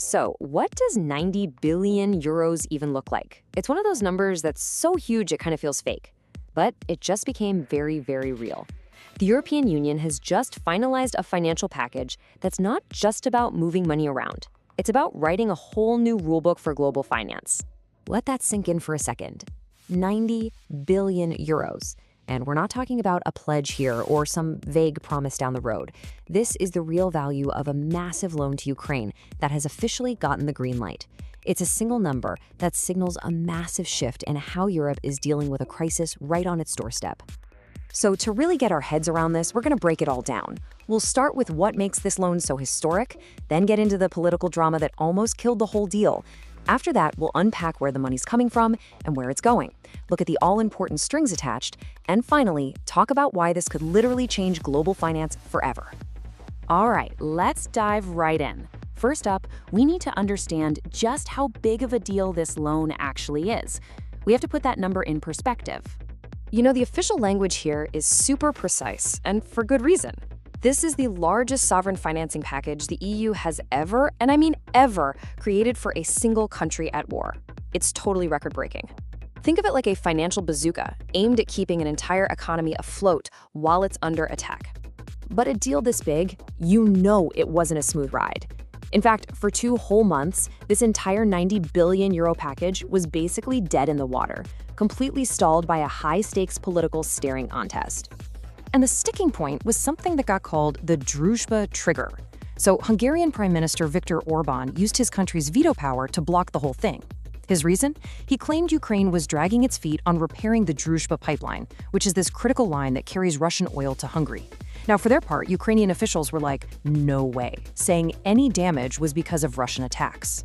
So, what does 90 billion euros even look like? It's one of those numbers that's so huge it kind of feels fake. But it just became very, very real. The European Union has just finalized a financial package that's not just about moving money around. It's about writing a whole new rulebook for global finance. Let that sink in for a second. 90 billion euros. And we're not talking about a pledge here or some vague promise down the road. This is the real value of a massive loan to Ukraine that has officially gotten the green light. It's a single number that signals a massive shift in how Europe is dealing with a crisis right on its doorstep. So to really get our heads around this, we're going to break it all down. We'll start with what makes this loan so historic, then get into the political drama that almost killed the whole deal. After that, we'll unpack where the money's coming from and where it's going, look at the all-important strings attached, and finally, talk about why this could literally change global finance forever. All right, let's dive right in. First up, we need to understand just how big of a deal this loan actually is. We have to put that number in perspective. You know, the official language here is super precise, and for good reason. This is the largest sovereign financing package the EU has ever, and I mean ever, created for a single country at war. It's totally record-breaking. Think of it like a financial bazooka, aimed at keeping an entire economy afloat while it's under attack. But a deal this big, you know it wasn't a smooth ride. In fact, for 2 whole months, this entire 90 billion euro package was basically dead in the water, completely stalled by a high-stakes political staring contest. And the sticking point was something that got called the Druzhba trigger. So Hungarian Prime Minister Viktor Orbán used his country's veto power to block the whole thing. His reason? He claimed Ukraine was dragging its feet on repairing the Druzhba pipeline, which is this critical line that carries Russian oil to Hungary. Now, for their part, Ukrainian officials were like, no way, saying any damage was because of Russian attacks.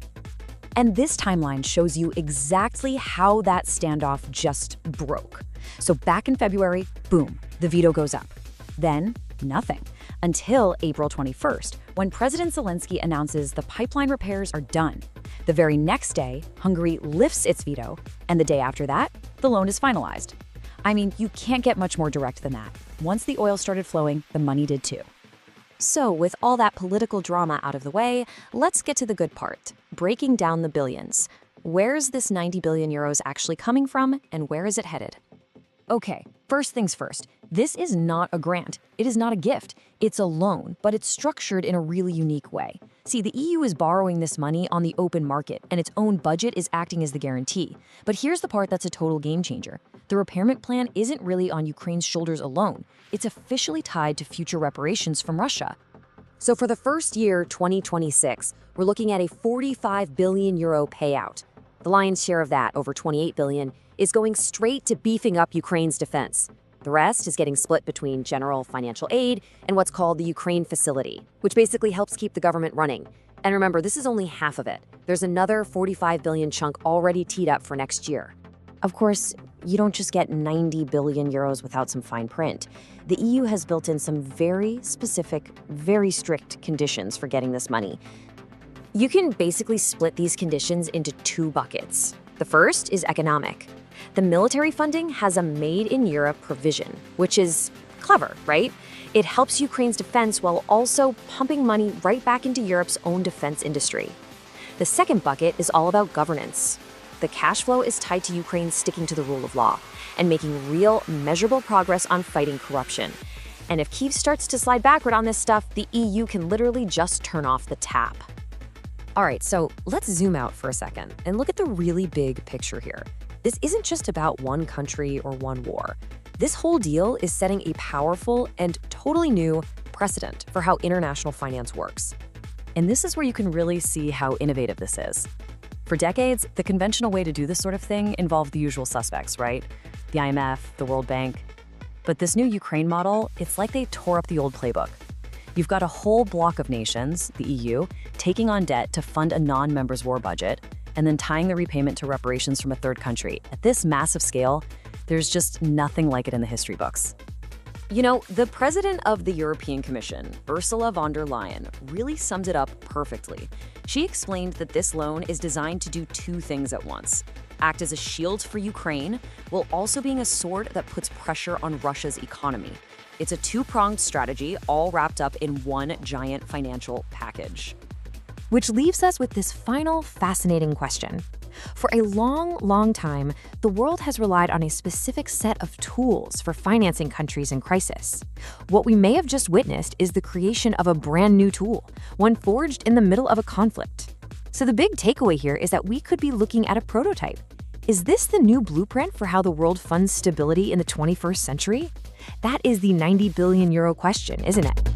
And this timeline shows you exactly how that standoff just broke. So back in February, boom, the veto goes up. Then, nothing. Until April 21st, when President Zelensky announces the pipeline repairs are done. The very next day, Hungary lifts its veto, and the day after that, the loan is finalized. I mean, you can't get much more direct than that. Once the oil started flowing, the money did too. So, with all that political drama out of the way, let's get to the good part, breaking down the billions. Where's this 90 billion euros actually coming from, and where is it headed? Okay, first things first, this is not a grant. It is not a gift. It's a loan, but it's structured in a really unique way. See, the EU is borrowing this money on the open market, and its own budget is acting as the guarantee. But here's the part that's a total game changer. The repairment plan isn't really on Ukraine's shoulders alone. It's officially tied to future reparations from Russia. So for the first year, 2026, we're looking at a 45 billion euro payout. The lion's share of that, over 28 billion, is going straight to beefing up Ukraine's defense. The rest is getting split between general financial aid and what's called the Ukraine Facility, which basically helps keep the government running. And remember, this is only half of it. There's another 45 billion chunk already teed up for next year. Of course, you don't just get 90 billion euros without some fine print. The EU has built in some very specific, very strict conditions for getting this money. You can basically split these conditions into 2 buckets. The first is economic. The military funding has a Made in Europe provision, which is clever, right? It helps Ukraine's defense while also pumping money right back into Europe's own defense industry. The second bucket is all about governance. The cash flow is tied to Ukraine sticking to the rule of law and making real, measurable progress on fighting corruption. And if Kyiv starts to slide backward on this stuff, the EU can literally just turn off the tap. All right, so let's zoom out for a second and look at the really big picture here. This isn't just about one country or one war. This whole deal is setting a powerful and totally new precedent for how international finance works. And this is where you can really see how innovative this is. For decades, the conventional way to do this sort of thing involved the usual suspects, right? The IMF, the World Bank. But this new Ukraine model, it's like they tore up the old playbook. You've got a whole block of nations, the EU, taking on debt to fund a non-member's war budget, and then tying the repayment to reparations from a third country. At this massive scale, there's just nothing like it in the history books. You know, the president of the European Commission, Ursula von der Leyen, really summed it up perfectly. She explained that this loan is designed to do 2 things at once: act as a shield for Ukraine, while also being a sword that puts pressure on Russia's economy. It's a 2-pronged strategy, all wrapped up in one giant financial package. Which leaves us with this final fascinating question. For a long, long time, the world has relied on a specific set of tools for financing countries in crisis. What we may have just witnessed is the creation of a brand new tool, one forged in the middle of a conflict. So the big takeaway here is that we could be looking at a prototype. Is this the new blueprint for how the world funds stability in the 21st century? That is the €90 billion question, isn't it?